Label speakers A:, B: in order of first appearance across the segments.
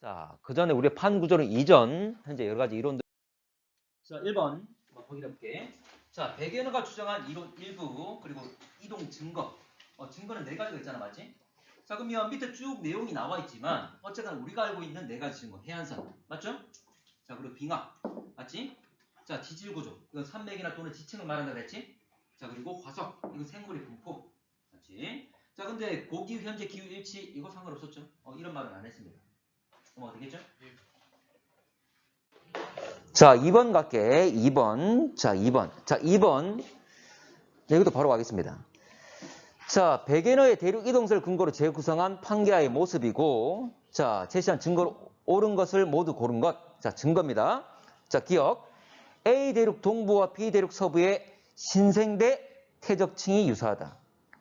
A: 자, 그 전에 우리 판 구조는 이전, 현재 여러 가지 이론들. 자, 1번 확인해 볼게. 자, 배gen어가 주장한 이론 일부, 그리고 이동 증거. 증거는 네 가지가 있잖아, 맞지? 자, 그러면 밑에 쭉 내용이 나와 있지만, 어쨌든 우리가 알고 있는 네 가지 증거. 해안선, 맞죠? 자, 그리고 빙하, 맞지? 자, 지질 구조. 이건 산맥이나 또는 지층을 말한다 그랬지? 자, 그리고 화석. 이건 생물의 분포. 맞지? 자, 근데 고기후, 현재 기후 일치, 이거 상관없었죠? 이런 말은 안 했습니다. 그럼 어떻겠죠? 자, 2번 갈게. 2번. 자, 2번. 자, 2번. 여기도 바로 가겠습니다. 자, 배gen어의 대륙 이동설 근거로 재구성한 판게아의 모습이고, 자, 제시한 증거로 옳은 것을 모두 고른 것. 자, 증거입니다. 자, 기억. A 대륙 동부와 B 대륙 서부의 신생대 퇴적층이 유사하다.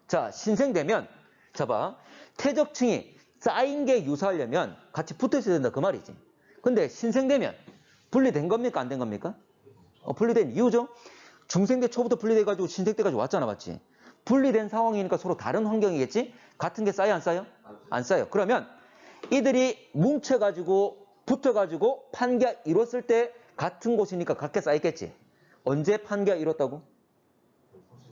A: 자, 신생대면, 자 봐. 퇴적층이 쌓인 게 유사하려면 같이 붙어 있어야 된다. 그 말이지. 근데 신생대면 분리된 겁니까? 안 된 겁니까? 분리된 이유죠. 중생대 초부터 분리돼가지고 신생대까지 왔잖아, 맞지? 분리된 상황이니까 서로 다른 환경이겠지? 같은 게 쌓여, 안 쌓여? 안 쌓여. 그러면 이들이 뭉쳐가지고 붙어가지고 판기가 이뤘을 때 같은 곳이니까 같게 쌓였겠지. 언제 판기가 이뤘다고?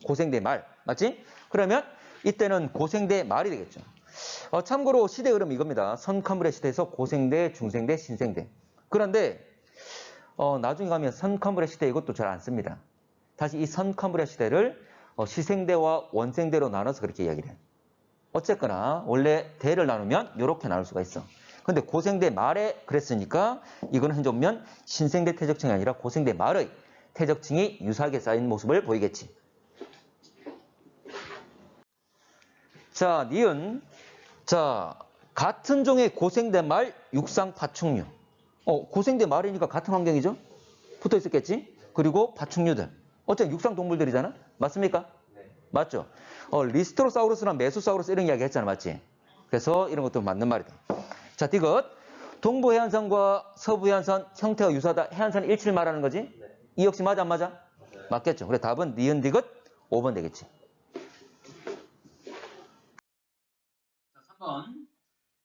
A: 고생대 말, 맞지? 그러면 이때는 고생대 말이 되겠죠. 참고로 시대 흐름 이겁니다. 선카물의 시대에서 고생대, 중생대, 신생대. 그런데 나중에 가면 선카물의 시대 이것도 잘 안 씁니다. 다시 이 선카물의 시대를 시생대와 원생대로 나눠서 그렇게 이야기를 해요. 어쨌거나 원래 대를 나누면 이렇게 나눌 수가 있어. 근데 고생대 말에 그랬으니까 이거는 현재 보면 신생대 퇴적층이 아니라 고생대 말의 퇴적층이 유사하게 쌓인 모습을 보이겠지. 자, 니은. 자, 같은 종의 고생대 말 육상 파충류. 고생대 말이니까 같은 환경이죠? 붙어 있었겠지? 그리고 파충류들. 어쨌든 육상 동물들이잖아? 맞습니까? 네. 맞죠? 리스트로사우루스나 메소사우루스 이런 이야기 했잖아. 맞지? 그래서 이런 것도 맞는 말이다. 자, 디귿. 동부 해안선과 서부 해안선 형태가 유사하다. 해안선 일치를 말하는 거지? 네. 이 역시 맞아, 안 맞아? 네. 맞겠죠. 그래, 답은 니은 디귿 5번 되겠지. 자, 3번.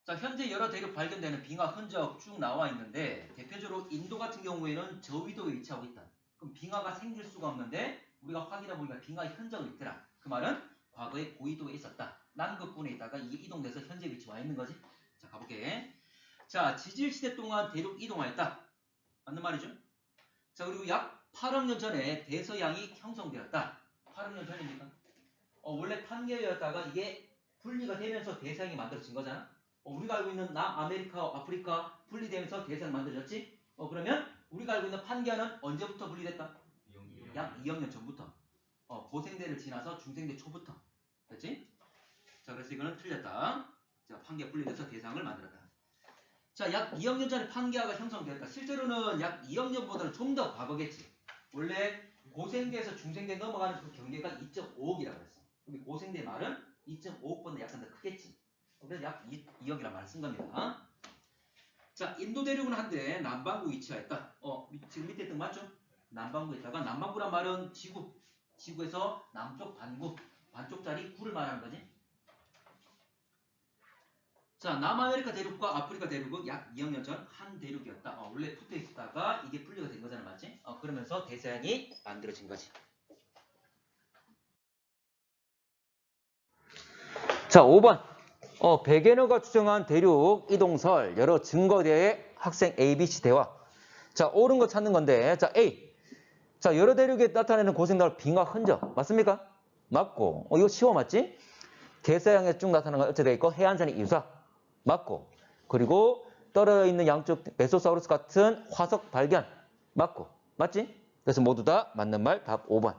A: 자, 현재 여러 대륙 발견되는 빙하 흔적 쭉 나와 있는데 대표적으로 인도 같은 경우에는 저위도에 위치하고 있다. 그럼 빙하가 생길 수가 없는데 우리가 확인해 보니까 빙하의 흔적이 있더라. 그 말은 과거에 고위도에 있었다. 남극분에 있다가 이게 이동돼서 현재 위치 와 있는 거지. 자, 가볼게. 자, 지질시대 동안 대륙 이동하였다. 맞는 말이죠? 자, 그리고 약 8억 년 전에 대서양이 형성되었다. 8억 년 전입니까? 원래 판계였다가 이게 분리가 되면서 대서양이 만들어진 거잖아. 우리가 알고 있는 남아메리카, 아프리카 분리되면서 대서양이 만들어졌지? 그러면 우리가 알고 있는 판계는 언제부터 분리됐다? 약 2억 년 전부터. 고생대를 지나서 중생대 초부터. 됐지? 자, 그래서 이거는 틀렸다. 자, 판계가 분리돼서 대상을 만들었다. 자, 약 2억 년 전에 판계가 형성되었다. 실제로는 약 2억 년보다는 좀 더 과거겠지. 원래 고생대에서 중생대 넘어가는 그 경계가 2.5억이라고 했어. 근데 고생대 말은 2.5억보다 약간 더 크겠지. 그래서 약 2억이라는 말을 쓴 겁니다. 자, 인도 대륙은 한데 남반구 위치하였다. 지금 밑에 뜻 맞죠? 남반구에 있다가 남반구란 말은 지구에서 남쪽 반구, 반쪽짜리 구를 말하는 거지. 자, 남아메리카 대륙과 아프리카 대륙은 약 2억 년 전 한 대륙이었다. 원래 붙어 있다가 이게 분리가 된 거잖아, 맞지? 그러면서 대서양이 만들어진 거지. 자, 5번. 배gen어가 주장한 대륙 이동설 여러 증거대의 학생 ABC 대화. 자, 옳은 거 찾는 건데, 자, A. 자, 여러 대륙에 나타내는 고생달 빙하 흔적. 맞습니까? 맞고. 이거 쉬워, 맞지? 대서양에 쭉 나타나는 건 어찌되어 있고, 해안선이 유사. 맞고. 그리고 떨어져 있는 양쪽 메소사우루스 같은 화석 발견. 맞고. 맞지? 그래서 모두 다 맞는 말 답 5번.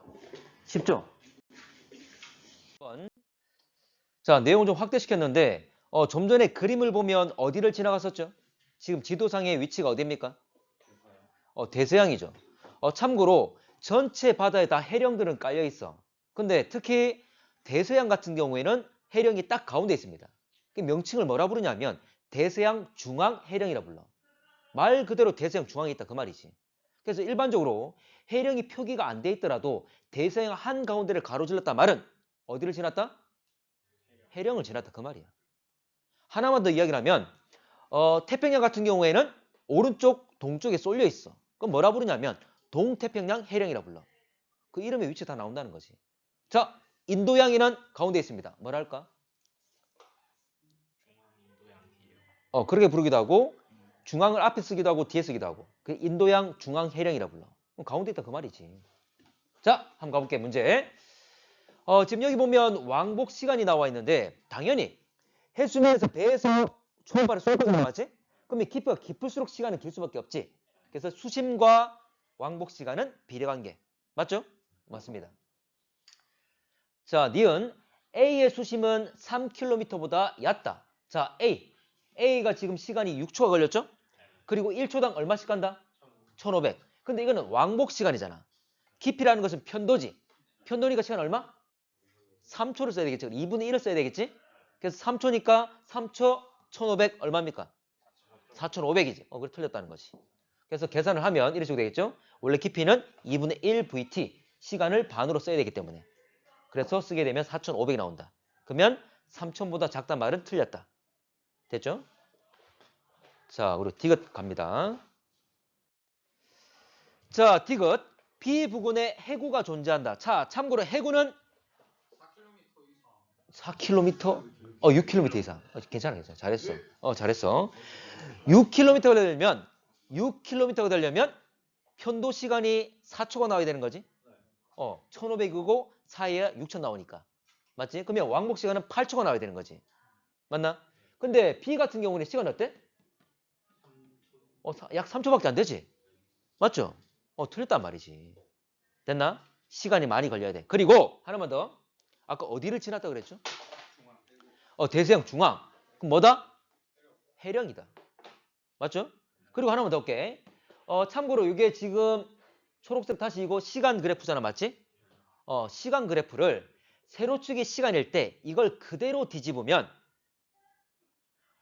A: 쉽죠? 5번. 자, 내용 좀 확대시켰는데 좀 전에 그림을 보면 어디를 지나갔었죠? 지금 지도상의 위치가 어디입니까? 대서양이죠. 참고로 전체 바다에 다 해령들은 깔려 있어. 근데 특히 대서양 같은 경우에는 해령이 딱 가운데 있습니다. 그 명칭을 뭐라 부르냐면 대서양 중앙 해령이라 불러. 말 그대로 대서양 중앙에 있다 그 말이지. 그래서 일반적으로 해령이 표기가 안 돼 있더라도 대서양 한가운데를 가로질렀다 말은 어디를 지났다? 해령을 지났다 그 말이야. 하나만 더 이야기를 하면 태평양 같은 경우에는 오른쪽 동쪽에 쏠려 있어. 그럼 뭐라 부르냐면 동태평양 해령이라 불러. 그 이름의 위치 다 나온다는 거지. 자, 인도양에는 가운데 있습니다. 뭐라 할까? 그렇게 부르기도 하고 중앙을 앞에 쓰기도 하고 뒤에 쓰기도 하고. 그 인도양 중앙해령이라 불러. 그럼 가운데 있다 그 말이지. 자, 한번 가볼게. 문제. 지금 여기 보면 왕복 시간이 나와 있는데 당연히 해수면에서 배에서 초음파를 쏠 거잖아, 맞지? 그러면 깊이가 깊을수록 시간은 길 수밖에 없지. 그래서 수심과 왕복 시간은 비례관계. 맞죠? 맞습니다. 자, 니은 A의 수심은 3km보다 얕다. 자, A가 지금 시간이 6초가 걸렸죠? 그리고 1초당 얼마씩 간다? 1500. 근데 이거는 왕복 시간이잖아. 깊이라는 것은 편도지. 편도니까 시간 얼마? 3초를 써야 되겠지. 2분의 1을 써야 되겠지? 그래서 3초니까 3초 1500 얼마입니까? 4500이지. 그래 틀렸다는 거지. 그래서 계산을 하면 이런 식으로 되겠죠? 원래 깊이는 2분의 1 VT 시간을 반으로 써야 되기 때문에. 그래서 쓰게 되면 4500이 나온다. 그러면 3000보다 작단 말은 틀렸다. 됐죠? 자, 우리 디귿 갑니다. 자, 디귿. B부근에 해구가 존재한다. 자, 참고로 해구는 4km? 6km 이상. 괜찮아. 잘했어. 잘했어. 6km가 되려면 편도 시간이 4초가 나와야 되는 거지. 1500이고 사이에 6000 나오니까. 맞지? 그러면 왕복 시간은 8초가 나와야 되는 거지. 맞나? 근데 B 같은 경우는 시간 어때? 약 3초밖에 안 되지. 맞죠? 틀렸단 말이지. 됐나? 시간이 많이 걸려야 돼. 그리고 하나만 더. 아까 어디를 지났다 그랬죠? 대서양 중앙. 그럼 뭐다? 해령이다. 맞죠? 그리고 하나만 더 할게. 참고로 이게 지금 초록색 다시 이거 시간 그래프잖아. 맞지? 시간 그래프를 세로축이 시간일 때 이걸 그대로 뒤집으면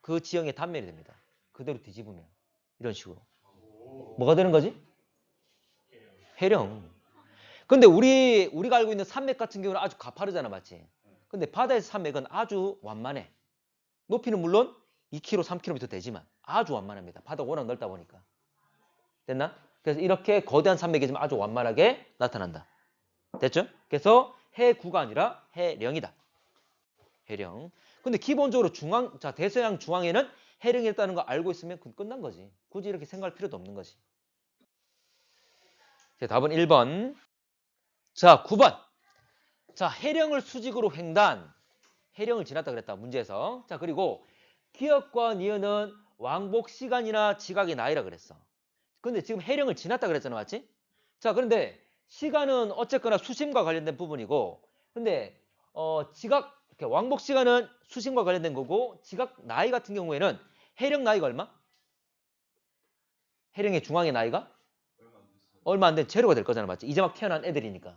A: 그 지형의 단면이 됩니다. 그대로 뒤집으면. 이런 식으로. 뭐가 되는 거지? 해령. 근데 우리가 알고 있는 산맥 같은 경우는 아주 가파르잖아. 맞지? 근데 바다에서 산맥은 아주 완만해. 높이는 물론 2km, 3km 되지만 아주 완만합니다. 바다가 워낙 넓다 보니까. 됐나? 그래서 이렇게 거대한 산맥이지만 아주 완만하게 나타난다. 됐죠? 그래서 해구가 아니라 해령이다. 해령. 근데 기본적으로 대서양 중앙에는 해령이 있다는 거 알고 있으면 끝난 거지. 굳이 이렇게 생각할 필요도 없는 거지. 자, 답은 1번. 자, 9번. 자, 해령을 수직으로 횡단. 해령을 지났다 그랬다. 문제에서. 자, 그리고 기역과 니은은 왕복 시간이나 지각의 나이라 그랬어. 근데 지금 해령을 지났다 그랬잖아. 맞지? 자, 그런데 시간은 어쨌거나 수심과 관련된 부분이고, 근데 이렇게 왕복 시간은 수심과 관련된 거고, 지각 나이 같은 경우에는 해령 나이가 얼마? 해령의 중앙의 나이가? 얼마 안 된 제로가 될 거잖아. 맞지? 이제 막 태어난 애들이니까.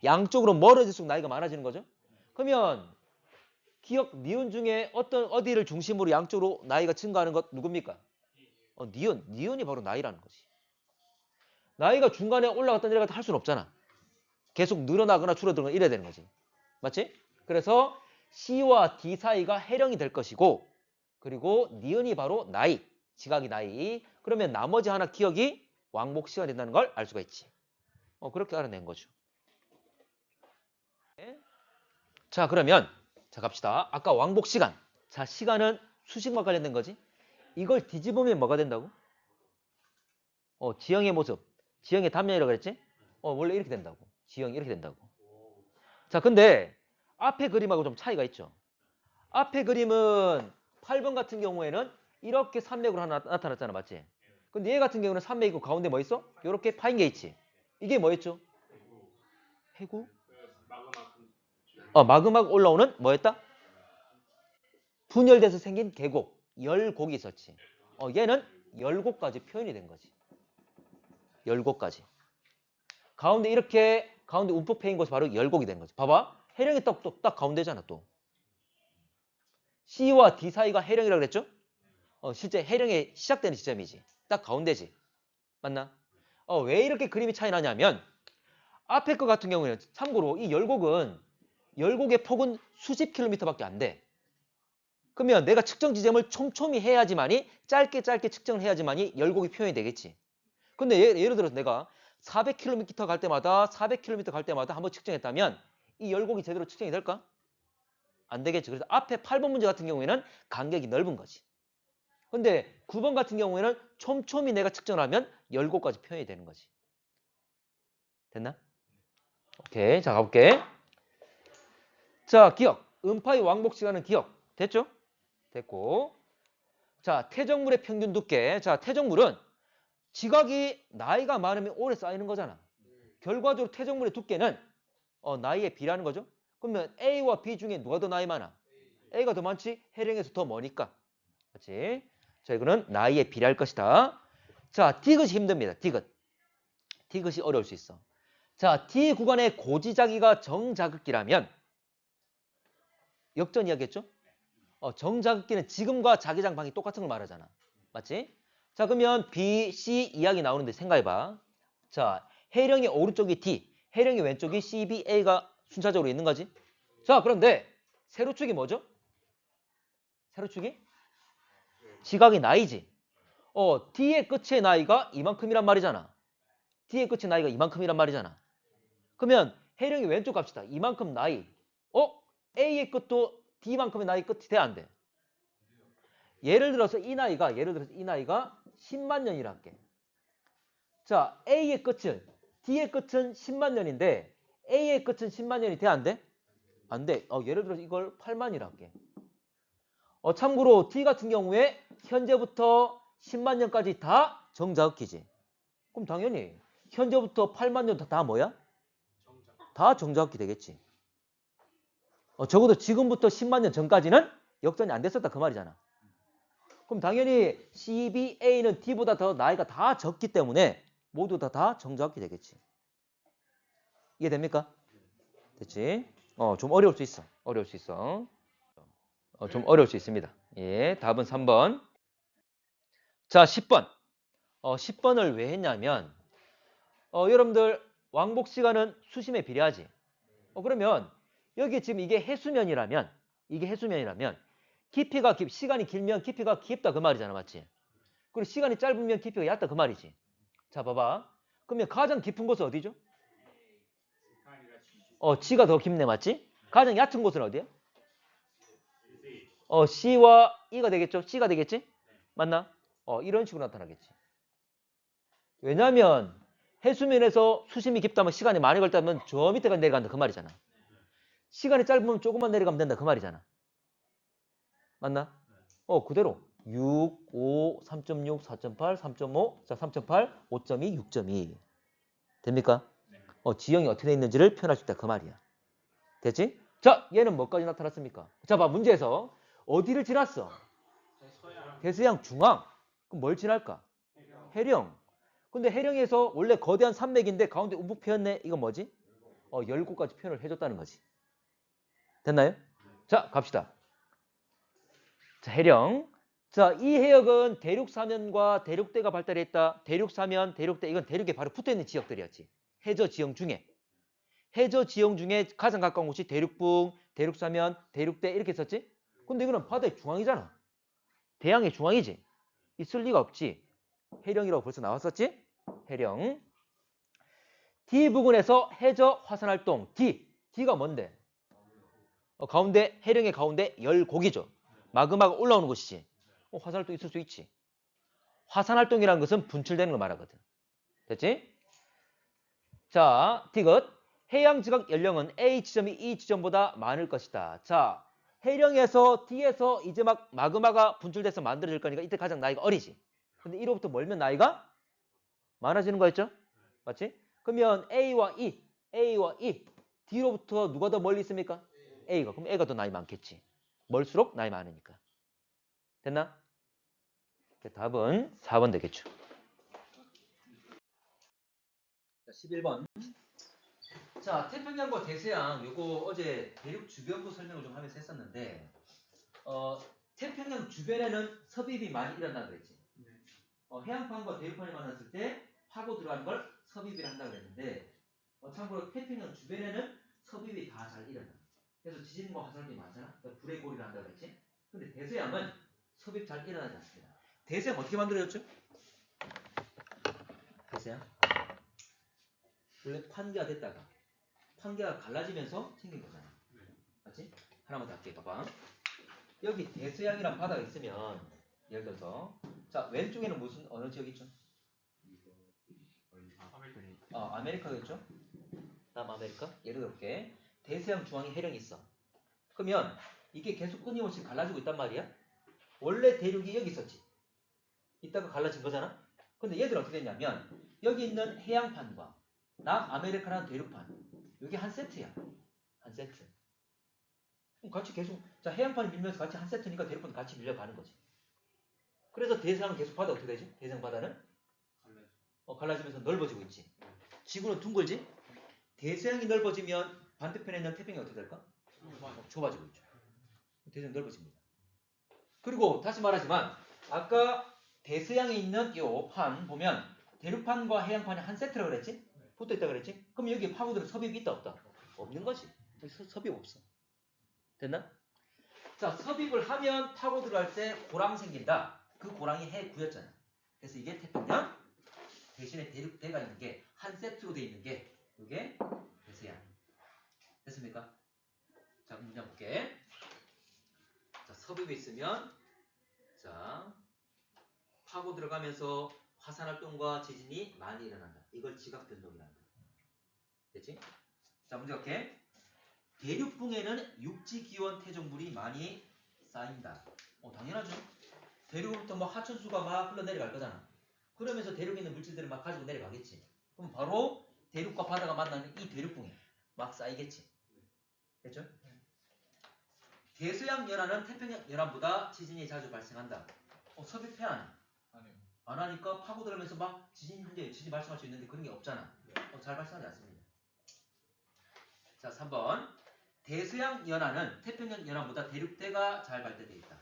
A: 양쪽으로 멀어질수록 나이가 많아지는 거죠. 그러면 기역, 니은 중에 어디를 중심으로 양쪽으로 나이가 증가하는 것 누굽니까? 니은이 바로 나이라는 거지. 나이가 중간에 올라갔다 내려갔다 할 수는 없잖아. 계속 늘어나거나 줄어들거나 이래야 되는 거지. 맞지? 그래서 C와 D 사이가 해령이 될 것이고, 그리고 니은이 바로 나이, 지각이 나이. 그러면 나머지 하나 기억이 왕복 시간이 된다는 걸 알 수가 있지. 그렇게 알아낸 거죠. 자, 그러면 자 갑시다. 아까 왕복 시간. 자, 시간은 수식과 관련된 거지. 이걸 뒤집으면 뭐가 된다고? 지형의 모습. 지형의 단면이라고 그랬지? 원래 이렇게 된다고. 지형이 이렇게 된다고. 자, 근데 앞에 그림하고 좀 차이가 있죠. 앞에 그림은 8번 같은 경우에는 이렇게 산맥으로 하나 나타났잖아. 맞지? 근데 얘 같은 경우는 산맥이고 가운데 뭐 있어? 이렇게 파인 게 있지. 이게 뭐였죠? 해구? 마그마가 올라오는 뭐였다? 분열돼서 생긴 계곡, 열곡이 있었지. 얘는 열곡까지 표현이 된 거지. 열곡까지. 가운데 이렇게 가운데 움푹 패인 것이 바로 열곡이 된 거지. 봐봐. 해령이 딱 가운데잖아 또. C와 D 사이가 해령이라고 그랬죠? 실제 해령의 시작되는 지점이지. 딱 가운데지. 맞나? 왜 이렇게 그림이 차이 나냐면 앞에 거 같은 경우에는 참고로 이 열곡의 폭은 수십 킬로미터밖에 안 돼. 그러면 내가 측정 지점을 촘촘히 해야지만이 짧게 측정을 해야지만이 열곡이 표현이 되겠지. 근데 예를 들어서 내가 400km 갈 때마다 400km 갈 때마다 한번 측정했다면 이 열곡이 제대로 측정이 될까? 안 되겠죠. 그래서 앞에 8번 문제 같은 경우에는 간격이 넓은 거지. 근데 9번 같은 경우에는 촘촘히 내가 측정을 하면 열곡까지 표현이 되는 거지. 됐나? 오케이. 자, 가볼게. 자, 기억. 음파의 왕복 시간은 기억. 됐죠? 됐고. 자, 태적물의 평균 두께. 자, 태적물은 지각이 나이가 많으면 오래 쌓이는 거잖아. 결과적으로 태적물의 두께는 나이에 비례하는 거죠. 그러면 A와 B 중에 누가 더 나이 많아? A가 더 많지? 해령에서 더 머니까. 그렇지? 자, 이거는 나이에 비례할 것이다. 자, 디귿이 힘듭니다. 디귿. 디귿이 어려울 수 있어. 자, D 구간의 고지자기가 정자극기라면 역전이야겠죠? 정자극기는 지금과 자기장 방이 똑같은 걸 말하잖아. 맞지? 자, 그러면 B, C 이야기 나오는데 생각해봐. 자, 해령의 오른쪽이 D, 해령의 왼쪽이 C, B, A가 순차적으로 있는 거지. 자, 그런데 세로축이 뭐죠? 세로축이? 지각이 나이지. D의 끝의 나이가 이만큼이란 말이잖아. D의 끝의 나이가 이만큼이란 말이잖아. 그러면 해령의 왼쪽 갑시다. 이만큼 나이. A의 끝도 D만큼의 나이 끝이 돼, 안 돼? 예를 들어서 이 나이가 10만 년이라 할게. 자, A의 끝은 D의 끝은 10만 년인데 A의 끝은 10만 년이 돼, 안 돼? 안 돼. 예를 들어서 이걸 8만이라 할게. 참고로 D 같은 경우에 현재부터 10만 년까지 다 정자극기지. 그럼 당연히 현재부터 8만 년 다 뭐야? 다 정자극기 되겠지. 적어도 지금부터 10만 년 전까지는 역전이 안 됐었다 그 말이잖아. 그럼 당연히 CBA는 D보다 더 나이가 다 적기 때문에 모두 다 정자극기 되겠지. 이해됩니까? 됐지? 좀 어려울 수 있어. 어려울 수 있어. 좀 어려울 수 있습니다. 예, 답은 3번. 자, 10번. 10번을 왜 했냐면 여러분들 왕복 시간은 수심에 비례하지. 그러면 여기 지금 이게 해수면이라면 깊이가 시간이 길면 깊이가 깊다 그 말이잖아. 맞지? 그리고 시간이 짧으면 깊이가 얕다 그 말이지. 자, 봐봐. 그러면 가장 깊은 곳은 어디죠? G가 더 깊네. 맞지? 가장 얕은 곳은 어디야? C와 E가 되겠죠? C가 되겠지? 맞나? 이런 식으로 나타나겠지. 왜냐하면 해수면에서 수심이 깊다면 시간이 많이 걸다면 저 밑에가 내려간다 그 말이잖아. 시간이 짧으면 조금만 내려가면 된다 그 말이잖아. 맞나? 그대로 6, 5, 3.6, 4.8, 3.5, 자 3.8, 5.2, 6.2 됩니까? 지형이 어떻게 돼 있는지를 표현할 수 있다 그 말이야. 됐지? 자, 얘는 뭐까지 나타났습니까? 자, 봐 문제에서 어디를 지났어? 대서양 중앙. 그럼 뭘 지날까? 해령. 근데 해령에서 원래 거대한 산맥인데 가운데 움푹 패였네. 이건 뭐지? 열곡까지 표현을 해줬다는 거지. 됐나요? 자, 갑시다. 자, 해령. 자, 이 해역은 대륙 사면과 대륙대가 발달했다. 대륙 사면, 대륙대 이건 대륙에 바로 붙어있는 지역들이었지. 해저 지형 중에. 해저 지형 중에 가장 가까운 곳이 대륙붕, 대륙 사면, 대륙대 이렇게 썼지? 근데 이거는 바다의 중앙이잖아. 대양의 중앙이지. 있을 리가 없지. 해령이라고 벌써 나왔었지? 해령. D 부근에서 해저 화산활동. D가 뭔데? 가운데 해령의 가운데 열곡이죠. 마그마가 올라오는 곳이지. 화산활동 있을 수 있지. 화산활동이라는 것은 분출되는 걸 말하거든. 됐지? 자, 디귿. 해양 지각 연령은 A 지점이 E 지점보다 많을 것이다. 자, 해령에서 D에서 이제 막 마그마가 분출돼서 만들어질 거니까 이때 가장 나이가 어리지. 근데 1호부터 멀면 나이가 많아지는 거였죠? 맞지? 그러면 A와 E, D로부터 누가 더 멀리 있습니까? A가. 그럼 A가 더 나이 많겠지. 멀수록 나이 많으니까. 됐나? 답은 4번 되겠죠. 자, 11번. 자, 태평양과 대서양 요거 어제 대륙 주변부 설명을 좀 하면서 했었는데 태평양 주변에는 섭입이 많이 일어나 그랬지. 해안판과 대륙판이 만났을 때 파고 들어가는 걸 섭입이라 한다고 그랬는데 참고로 태평양 주변에는 섭입이 다 잘 일어나. 그래서 지진과 화산이 많잖아. 불의 고리를 한다고 그랬지. 근데 대서양은 섭입 잘 일어나지 않습니다. 대서양 어떻게 만들어졌죠? 대서양 원래 판기가 됐다가 판기가 갈라지면서 생긴 거잖아. 맞지? 하나만 더 할게. 봐봐. 여기 대서양이란 바다가 있으면 예를 들어서 자 왼쪽에는 무슨 어느 지역 있죠? 아메리카겠죠? 남아메리카? 예를 들어볼게. 대서양 중앙에 해령이 있어. 그러면 이게 계속 끊임없이 갈라지고 있단 말이야. 원래 대륙이 여기 있었지. 이따가 갈라진 거잖아. 근데 얘들은 어떻게 됐냐면 여기 있는 해양판과 남아메리카라는 대륙판 여기 한 세트야. 한 세트. 같이 계속 자 해양판이 밀면서 같이 한 세트니까 대륙판이 같이 밀려가는 거지. 그래서 대서양은 계속 바다 어떻게 되지? 대서양 바다는 갈라지면서 넓어지고 있지. 지구는 둥글지? 대서양이 넓어지면 반대편에 있는 태평양이 어떻게 될까? 좁아지고 있죠. 대서양이 넓어집니다. 그리고 다시 말하지만 아까 대서양에 있는 이 판 보면 대륙판과 해양판이 한 세트라고 그랬지? 붙어 있다 그랬지? 그럼 여기 파고들은 섭입이 있다 없다? 없는 거지. 섭입 없어. 됐나? 자, 섭입을 하면 파고 들어갈 때 고랑 생긴다. 그 고랑이 해구였잖아. 그래서 이게 태평양 대신에 대륙대가 있는 게 한 세트로 돼 있는 게 이게 대서양. 됐습니까? 자, 문장 볼게. 자, 섭입이 있으면 자 파고 들어가면서 화산활동과 지진이 많이 일어난다. 이걸 지각변동이란다. 됐지? 자, 문제 갈게. 대륙붕에는 육지기원 태종물이 많이 쌓인다. 당연하죠. 대륙으로부터 뭐 하천수가 막 흘러내려갈 거잖아. 그러면서 대륙에 있는 물질들을 막 가지고 내려가겠지. 그럼 바로 대륙과 바다가 만나는 이 대륙붕에 막 쌓이겠지. 됐죠? 대서양 연안은 태평양 연안보다 지진이 자주 발생한다. 섭입해 안 해? 안 하니까 파고 들어가면서 막 지진 발생할 수 있는데 그런 게 없잖아. 잘 발생하지 않습니다. 자, 3번. 대서양 연안은 태평양 연안보다 대륙대가 잘 발달되어 있다.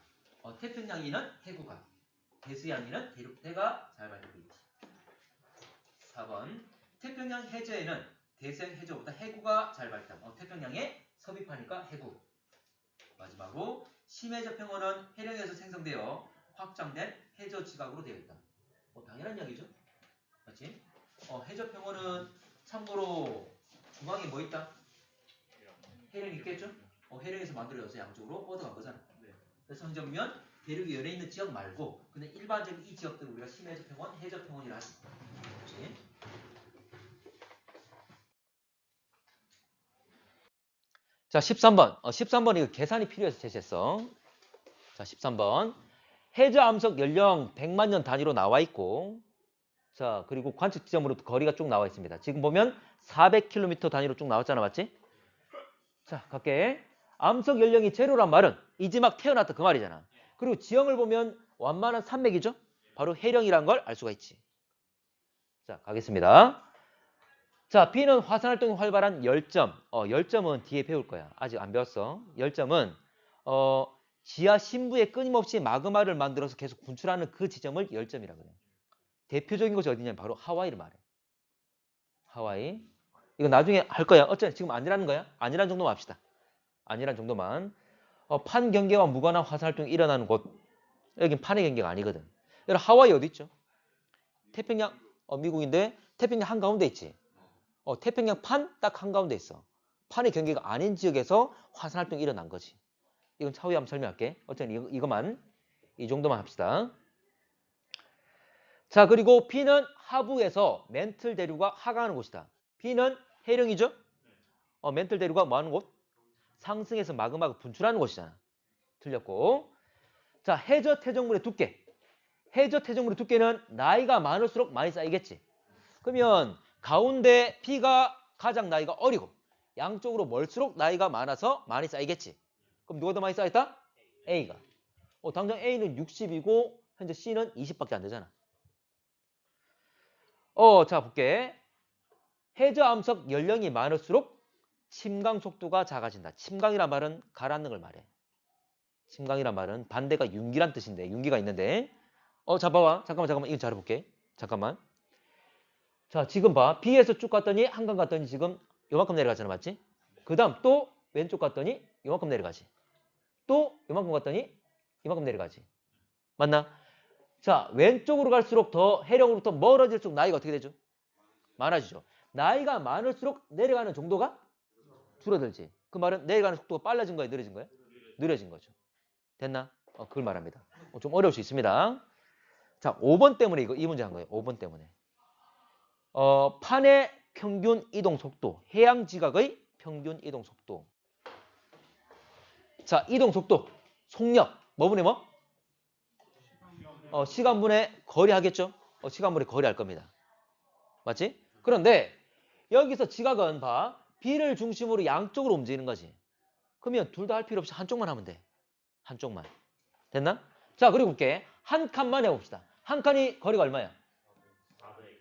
A: 태평양에는 해구가, 대서양에는 대륙대가 잘 발달되어 있지. 4번. 태평양 해저에는 대서양 해저보다 해구가 잘 발달. 태평양에 섭입하니까 해구. 마지막으로 심해저 평원은 해령에서 생성되어 확장된 해저 지각으로 되어 있다. 당연한 이야기죠. 맞지? 해저 평원은 참고로 중앙에 뭐 있다? 해령이 있겠죠? 해령에서 만들어져서 양쪽으로 뻗어간 거잖아. 그래서 현재 보면 대륙이 열려 있는 지역 말고 그냥 일반적인 이 지역들을 우리가 심해저 평원, 해저 평원이라 하지. 그렇지? 자, 13번. 13번 이거 계산이 필요해서 제시했어. 자, 13번. 해저 암석 연령 100만 년 단위로 나와 있고 자, 그리고 관측 지점으로 거리가 쭉 나와 있습니다. 지금 보면 400km 단위로 쭉 나왔잖아. 맞지? 자, 갈게. 암석 연령이 제로란 말은 이제 막 태어났다 그 말이잖아. 그리고 지형을 보면 완만한 산맥이죠? 바로 해령이란 걸 알 수가 있지. 자, 가겠습니다. 자, B는 화산활동이 활발한 열점. 열점은 뒤에 배울 거야. 아직 안 배웠어. 열점은 지하 심부에 끊임없이 마그마를 만들어서 계속 분출하는 그 지점을 열점이라 그래요. 대표적인 곳이 어디냐면 바로 하와이를 말해. 하와이. 이거 나중에 할 거야. 어째 지금 아니라는 거야? 아니라는 정도만 합시다. 아니라는 정도만. 판 경계와 무관한 화산활동이 일어나는 곳. 여긴 판의 경계가 아니거든. 여러분 하와이 어디 있죠? 태평양 미국인데 태평양 한가운데 있지. 태평양 판 딱 한가운데 있어. 판의 경계가 아닌 지역에서 화산활동이 일어난 거지. 이건 차후에 한번 설명할게. 어쨌든 이거만 이 정도만 합시다. 자, 그리고 B는 하부에서 멘틀 대류가 하강하는 곳이다. B는 해령이죠? 멘틀 대류가 뭐 하는 곳? 상승해서 마그마가 분출하는 곳이잖아. 틀렸고. 자, 해저 태적물의 두께. 해저 태적물의 두께는 나이가 많을수록 많이 쌓이겠지. 그러면 가운데 B가 가장 나이가 어리고 양쪽으로 멀수록 나이가 많아서 많이 쌓이겠지. 그럼 누가 더 많이 쌓였다? A가. 당장 A는 60이고 현재 C는 20밖에 안 되잖아. 자 볼게. 해저 암석 연령이 많을수록 침강 속도가 작아진다. 침강이란 말은 가라앉는 걸 말해. 침강이란 말은 반대가 윤기란 뜻인데 윤기가 있는데 자 봐봐. 잠깐만 이거 잘해볼게. 잠깐만. 자 지금 봐. B에서 쭉 갔더니 한강 갔더니 지금 요만큼 내려가잖아. 맞지? 그 다음 또 왼쪽 갔더니 요만큼 내려가지. 또 요만큼 갔더니 이만큼 내려가지. 맞나? 자, 왼쪽으로 갈수록 더 해령으로부터 멀어질수록 나이가 어떻게 되죠? 많아지죠. 나이가 많을수록 내려가는 정도가 줄어들지. 그 말은 내려가는 속도가 빨라진 거예요? 느려진 거예요? 느려진 거죠. 됐나? 그걸 말합니다. 좀 어려울 수 있습니다. 자, 5번 때문에 이 문제 한 거예요. 5번 때문에. 판의 평균 이동 속도, 해양 지각의 평균 이동 속도. 자, 이동 속도, 속력, 뭐분의 뭐? 시간분의 거리 하겠죠? 시간분의 거리 할 겁니다. 맞지? 그런데 여기서 지각은 봐. B를 중심으로 양쪽으로 움직이는 거지. 그러면 둘 다 할 필요 없이 한쪽만 하면 돼. 한쪽만. 됐나? 자, 그리고 볼게. 한 칸만 해봅시다. 한 칸이 거리가 얼마야?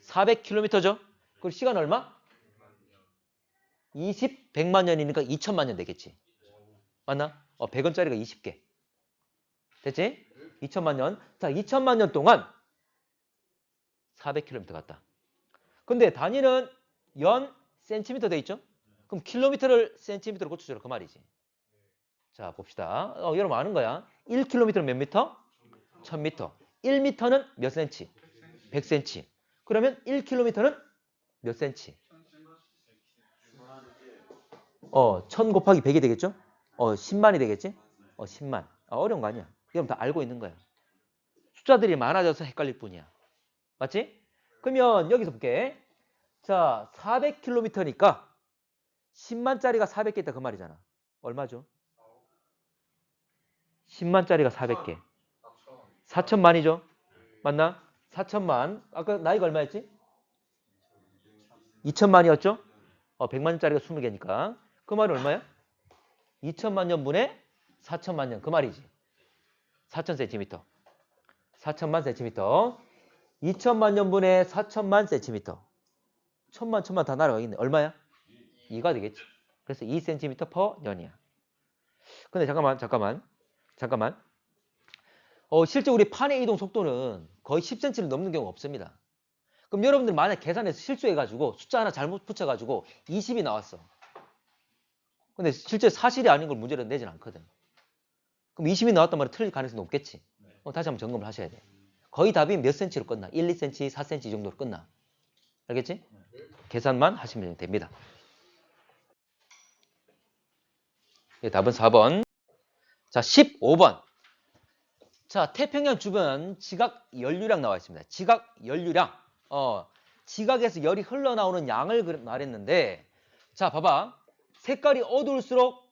A: 400km죠? 그리고 시간 얼마? 100만 년이니까 2000만 년 되겠지. 맞나? 100원짜리가 20개. 됐지? 2000만 년. 자, 2000만 년 동안 400km 갔다. 근데 단위는 연 센티미터 돼 있죠? 그럼 킬로미터를 센티미터로 고쳐줘라. 그 말이지. 자, 봅시다. 여러분 아는 거야. 1km는 몇 미터? 1000m. 1m는 몇 센치? 100cm. 그러면 1km는 몇 센치? 1000 곱하기 100이 되겠죠? 10만이 되겠지? 10만. 어려운 거 아니야. 여러분 다 알고 있는 거야. 숫자들이 많아져서 헷갈릴 뿐이야. 맞지? 그러면 여기서 볼게. 자, 400km니까 10만짜리가 400개 있다 그 말이잖아. 얼마죠? 10만짜리가 400개. 4천만이죠? 맞나? 4천만. 아까 나이가 얼마였지? 2천만이었죠? 100만짜리가 20개니까. 그 말은 얼마야? 2천만 년분의 4천만 년. 그 말이지. 4,000cm. 4천만 cm. 2천만 년분의 4천만 cm. 천만 다 날아가겠네. 얼마야? 2가 되겠지. 그래서 2cm per 년이야. 근데 잠깐만. 실제 우리 판의 이동 속도는 거의 10cm를 넘는 경우가 없습니다. 그럼 여러분들 만약 계산해서 실수해가지고 숫자 하나 잘못 붙여가지고 20이 나왔어. 근데 실제 사실이 아닌 걸 문제로 내진 않거든. 그럼 20이 나왔단 말이야. 틀릴 가능성이 높겠지. 다시 한번 점검을 하셔야 돼. 거의 답이 몇 cm로 끝나? 1, 2cm, 4cm 정도로 끝나. 알겠지? 계산만 하시면 됩니다. 예, 답은 4번. 자, 15번. 자, 태평양 주변 지각 연류량 나와 있습니다. 지각 연류량. 지각에서 열이 흘러나오는 양을 말했는데, 자, 봐봐. 색깔이 어두울수록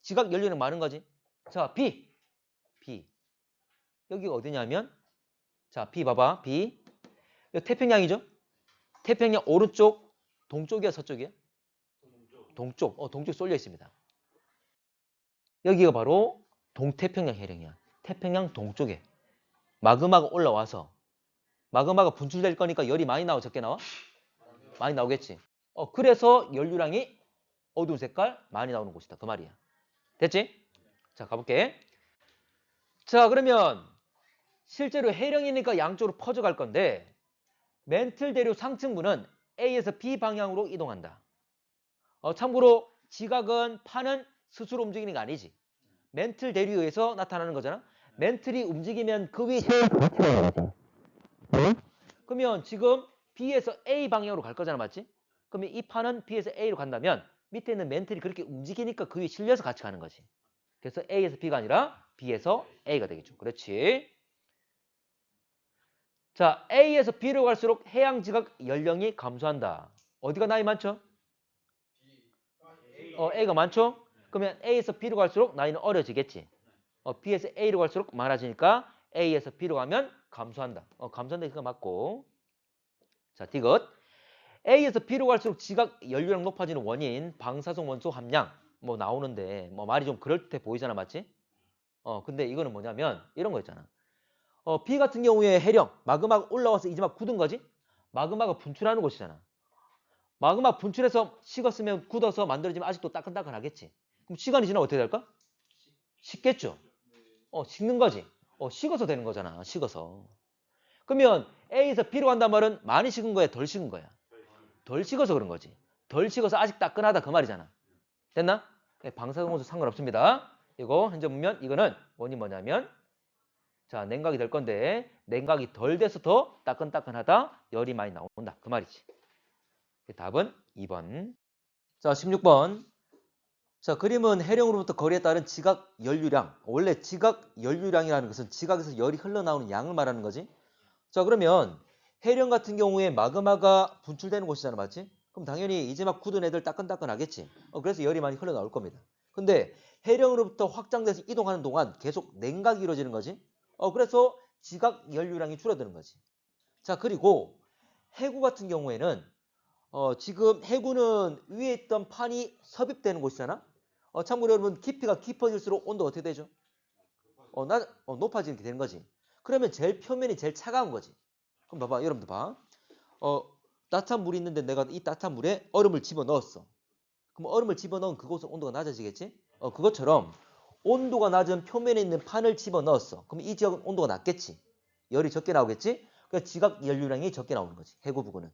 A: 지각 연류량 많은 거지. 자, B. 여기가 어디냐면, 자, B 봐봐. B. 여기 태평양이죠? 태평양 오른쪽, 동쪽이야, 서쪽이야? 동쪽. 동쪽 쏠려 있습니다. 여기가 바로 동태평양 해령이야. 태평양 동쪽에 마그마가 올라와서 마그마가 분출될 거니까 열이 많이 나와 적게 나와? 많이 나오겠지. 그래서 연류량이 어두운 색깔 많이 나오는 곳이다. 그 말이야. 됐지? 자, 가볼게. 자, 그러면 실제로 해령이니까 양쪽으로 퍼져갈 건데 멘틀 대류 상층부는 A에서 B 방향으로 이동한다. 참고로 지각은 판은 스스로 움직이는 게 아니지. 멘틀 대류에 의해서 나타나는 거잖아. 멘틀이 움직이면 그 위에 그러면 지금 B에서 A 방향으로 갈 거잖아. 맞지? 그러면 이 판은 B에서 A로 간다면 밑에 있는 멘틀이 그렇게 움직이니까 그 위에 실려서 같이 가는 거지. 그래서 A에서 B가 아니라 B에서 A가 되겠죠. 그렇지. 자, A에서 B로 갈수록 해양 지각 연령이 감소한다. 어디가 나이 많죠? A가 많죠? 그러면 A에서 B로 갈수록 나이는 어려지겠지. B에서 A로 갈수록 많아지니까 A에서 B로 가면 감소한다. 감소한다 이거 맞고. 자, 디귿. A에서 B로 갈수록 지각 연료량 높아지는 원인, 방사성 원소 함량 뭐 나오는데 뭐 말이 좀 그럴듯해 보이잖아, 맞지? 근데 이거는 뭐냐면 이런 거 있잖아. B 같은 경우에 해령, 마그마가 올라와서 이제 막 굳은 거지? 마그마가 분출하는 곳이잖아. 마그마 분출해서 식었으면 굳어서 만들어지면 아직도 따끈따끈하겠지. 그럼 시간이 지나면 어떻게 될까? 식겠죠. 식는 거지. 식어서 되는 거잖아. 식어서. 그러면 A에서 B로 간단 말은 많이 식은 거야? 덜 식은 거야? 덜 식어서 그런 거지. 덜 식어서 아직 따끈하다 그 말이잖아. 됐나? 방사성원소 상관없습니다. 이거 현재 보면 이거는 원인 뭐냐면 자, 냉각이 될 건데 냉각이 덜 돼서 더 따끈따끈하다. 열이 많이 나온다. 그 말이지. 답은 2번. 자, 16번. 자, 그림은 해령으로부터 거리에 따른 지각 연류량. 원래 지각 연류량이라는 것은 지각에서 열이 흘러나오는 양을 말하는 거지. 자, 그러면 해령 같은 경우에 마그마가 분출되는 곳이잖아, 맞지? 그럼 당연히 이제 막 굳은 애들 따끈따끈하겠지. 그래서 열이 많이 흘러나올 겁니다. 근데 해령으로부터 확장돼서 이동하는 동안 계속 냉각이 이루어지는 거지. 그래서 지각 연류량이 줄어드는 거지. 자, 그리고 해구 같은 경우에는 지금 해구는 위에 있던 판이 섭입되는 곳이잖아. 참고로 여러분 깊이가 깊어질수록 온도가 어떻게 되죠? 높아지게 되는 거지. 그러면 제일 표면이 제일 차가운 거지. 그럼 봐봐, 여러분들 봐. 따뜻한 물이 있는데 내가 이 따뜻한 물에 얼음을 집어넣었어. 그럼 얼음을 집어넣은 그곳은 온도가 낮아지겠지? 그것처럼 온도가 낮은 표면에 있는 판을 집어넣었어. 그럼 이 지역은 온도가 낮겠지? 열이 적게 나오겠지? 그러니까 지각 연류량이 적게 나오는 거지. 해구 부근은.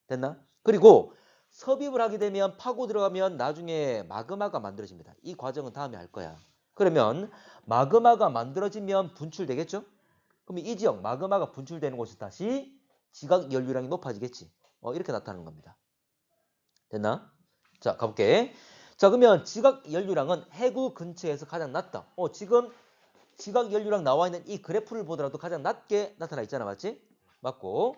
A: 됐나? 그리고 섭입을 하게 되면 파고 들어가면 나중에 마그마가 만들어집니다. 이 과정은 다음에 할 거야. 그러면 마그마가 만들어지면 분출되겠죠? 그럼 이 지역 마그마가 분출되는 곳이 다시 지각 연류량이 높아지겠지. 이렇게 나타나는 겁니다. 됐나? 자, 가볼게. 자, 그러면 지각 연류량은 해구 근처에서 가장 낮다. 지금 지각 연류량 나와 있는 이 그래프를 보더라도 가장 낮게 나타나 있잖아. 맞지? 맞고.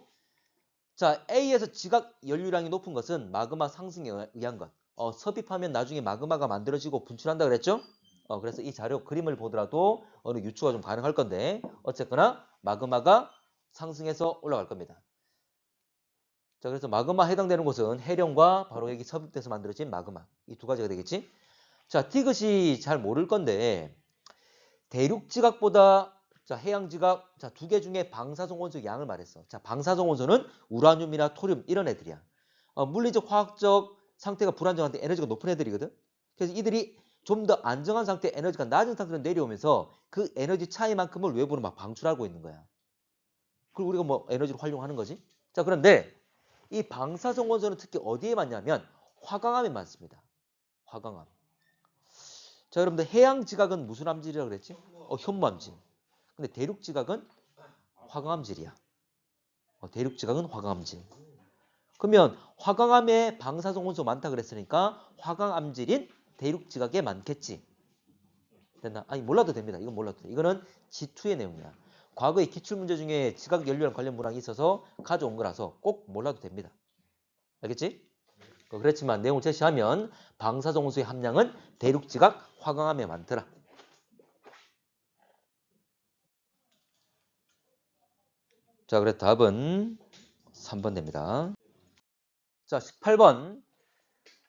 A: 자, A에서 지각 연류량이 높은 것은 마그마 상승에 의한 것. 섭입하면 나중에 마그마가 만들어지고 분출한다 그랬죠? 그래서 이 자료 그림을 보더라도 어느 유추가 좀 가능할 건데 어쨌거나 마그마가 상승해서 올라갈 겁니다. 자, 그래서 마그마 해당되는 곳은 해령과 바로 여기 섭입돼서 만들어진 마그마. 이 두 가지가 되겠지? 자, 티귿이 잘 모를 건데 대륙 지각보다 자, 해양 지각 자, 두 개 중에 방사성 원소 양을 말했어. 자, 방사성 원소는 우라늄이나 토륨 이런 애들이야. 물리적 화학적 상태가 불안정한데 에너지가 높은 애들이거든. 그래서 이들이 좀 더 안정한 상태 에너지가 낮은 상태로 내려오면서 그 에너지 차이만큼을 외부로 막 방출하고 있는 거야. 그리고 우리가 뭐 에너지를 활용하는 거지. 자, 그런데 이 방사성 원소는 특히 어디에 많냐면 화강암에 많습니다. 화강암. 자, 여러분들 해양 지각은 무슨 암질이라고 그랬지? 현무암질. 근데 대륙 지각은 화강암질이야. 대륙 지각은 화강암질. 그러면 화강암에 방사성 원소 많다 그랬으니까 화강암질인 대륙 지각에 많겠지. 됐나? 아니 몰라도 됩니다. 이건 몰라도 돼. 이거는 G2의 내용이야. 과거의 기출문제 중에 지각 연료랑 관련 문항이 있어서 가져온 거라서 꼭 몰라도 됩니다. 알겠지? 그렇지만 내용을 제시하면 방사성 원소의 함량은 대륙 지각 화강암에 많더라. 자, 그래서 답은 3번 됩니다. 자, 18번.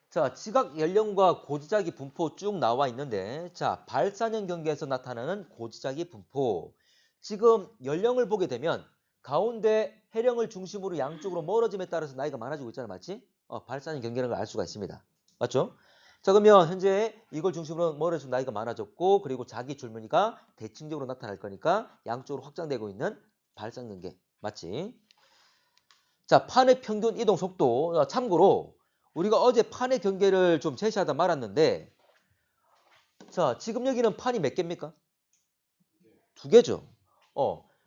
A: 자, 지각 연령과 고지작이 분포 쭉 나와 있는데 자, 발산형 경계에서 나타나는 고지작이 분포. 지금 연령을 보게 되면 가운데 해령을 중심으로 양쪽으로 멀어짐에 따라서 나이가 많아지고 있잖아. 맞지? 발산형 경계라는 걸 알 수가 있습니다. 맞죠? 자, 그러면 현재 이걸 중심으로 멀어지면 나이가 많아졌고 그리고 자기 줄무늬가 대칭적으로 나타날 거니까 양쪽으로 확장되고 있는 발산 경계. 맞지? 자, 판의 평균 이동 속도. 참고로 우리가 어제 판의 경계를 좀 제시하다 말았는데 자, 지금 여기는 판이 몇 개입니까? 두 개죠.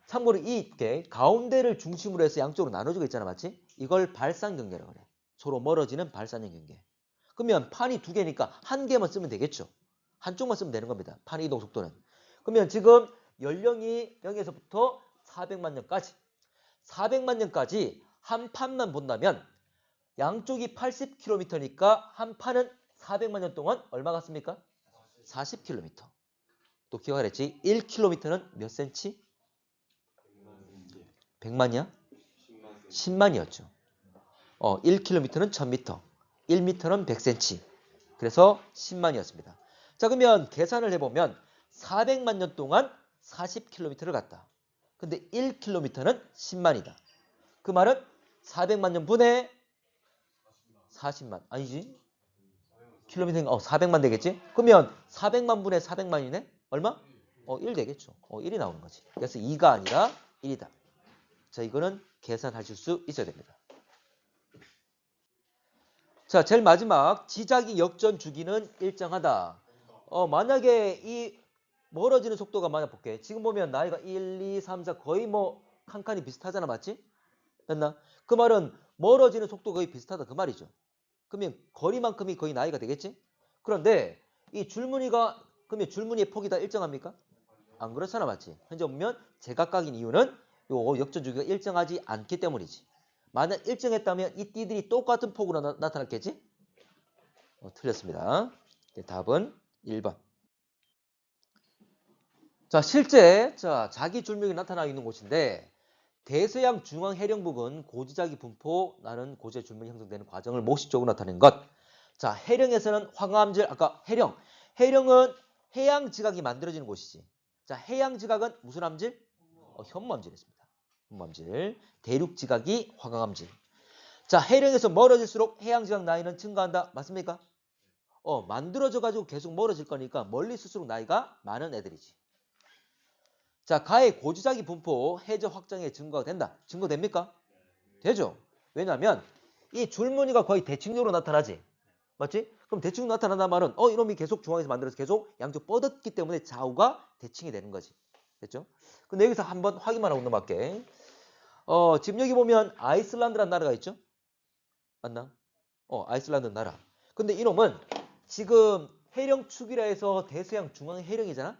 A: 참고로 이게 가운데를 중심으로 해서 양쪽으로 나눠지고 있잖아. 맞지? 이걸 발산 경계라고 그래. 서로 멀어지는 발산형 경계. 그러면 판이 두 개니까 한 개만 쓰면 되겠죠. 한쪽만 쓰면 되는 겁니다. 판 이동 속도는. 그러면 지금 연령이 0에서부터 400만 년까지 400만 년까지 한 판만 본다면 양쪽이 80km니까 한 판은 400만 년 동안 얼마 같습니까? 40km. 또 기억하랬지? 1km는 몇 cm? 100만이야? 10만이었죠. 1km는 1000m. 1m는 100cm. 그래서 10만이었습니다. 자, 그러면 계산을 해보면 400만 년 동안 40km를 갔다. 근데 1km는 10만이다. 그 말은 400만 년 분의 40만. 아니지? 킬로미터 400만 되겠지? 그러면 400만 분의 400만이네? 얼마? 1 되겠죠. 1이 나오는 거지. 그래서 2가 아니라 1이다. 자, 이거는 계산하실 수 있어야 됩니다. 자, 제일 마지막 지작이 역전 주기는 일정하다. 만약에 이 멀어지는 속도가 만약 볼게. 지금 보면 나이가 1, 2, 3, 4 거의 뭐 칸칸이 비슷하잖아. 맞지? 됐나? 그 말은 멀어지는 속도가 거의 비슷하다. 그 말이죠. 그러면 거리만큼이 거의 나이가 되겠지? 그런데 이 줄무늬가 그러면 줄무늬의 폭이 다 일정합니까? 안 그렇잖아. 맞지? 현재 보면 제각각인 이유는 요 역전 주기가 일정하지 않기 때문이지. 만약 일정했다면 이 띠들이 똑같은 폭으로 나타났겠지? 틀렸습니다. 답은 1번. 자, 실제 자기 줄무늬가 나타나 있는 곳인데 대서양 중앙 해령 부근 고지자기 분포 나는 고지의 줄무늬 형성되는 과정을 모식적으로 나타낸 것. 자, 해령에서는 황암질 아까 해령은 해양 지각이 만들어지는 곳이지. 자, 해양 지각은 무슨 암질? 현무암질이었습니다. 현무암질. 대륙 지각이 화강암질. 자, 해령에서 멀어질수록 해양 지각 나이는 증가한다. 맞습니까? 만들어져 가지고 계속 멀어질 거니까 멀리 있을수록 나이가 많은 애들이지. 자, 가의 고지자기 분포 해저 확장에 증거가 된다. 증거됩니까? 되죠. 왜냐하면 이 줄무늬가 거의 대칭적으로 나타나지. 맞지? 그럼 대칭 나타난단 말은 이놈이 계속 중앙에서 만들어서 계속 양쪽 뻗었기 때문에 좌우가 대칭이 되는 거지. 됐죠? 근데 여기서 한번 확인만 하고 넘어갈게. 지금 여기 보면 아이슬란드라는 나라가 있죠? 맞나? 아이슬란드 나라. 근데 이놈은 지금 해령 축이라 해서 대서양 중앙 해령이잖아?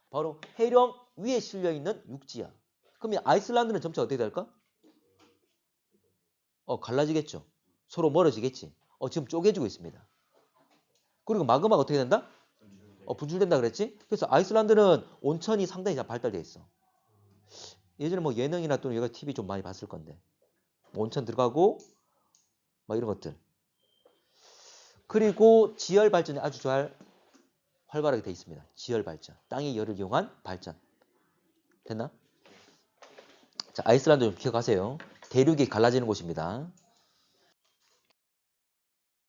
A: 바로 해령 위에 실려있는 육지야. 그러면 아이슬란드는 점차 어떻게 될까? 갈라지겠죠. 서로 멀어지겠지. 지금 쪼개지고 있습니다. 그리고 마그마가 어떻게 된다? 분출된다 그랬지? 그래서 아이슬란드는 온천이 상당히 잘 발달되어 있어. 예전에 뭐 예능이나 또는 여가 TV 좀 많이 봤을 건데. 온천 들어가고 막 이런 것들. 그리고 지열 발전이 아주 잘 활발하게 되어 있습니다. 지열 발전. 땅의 열을 이용한 발전. 됐나? 자, 아이슬란드 좀 기억하세요. 대륙이 갈라지는 곳입니다.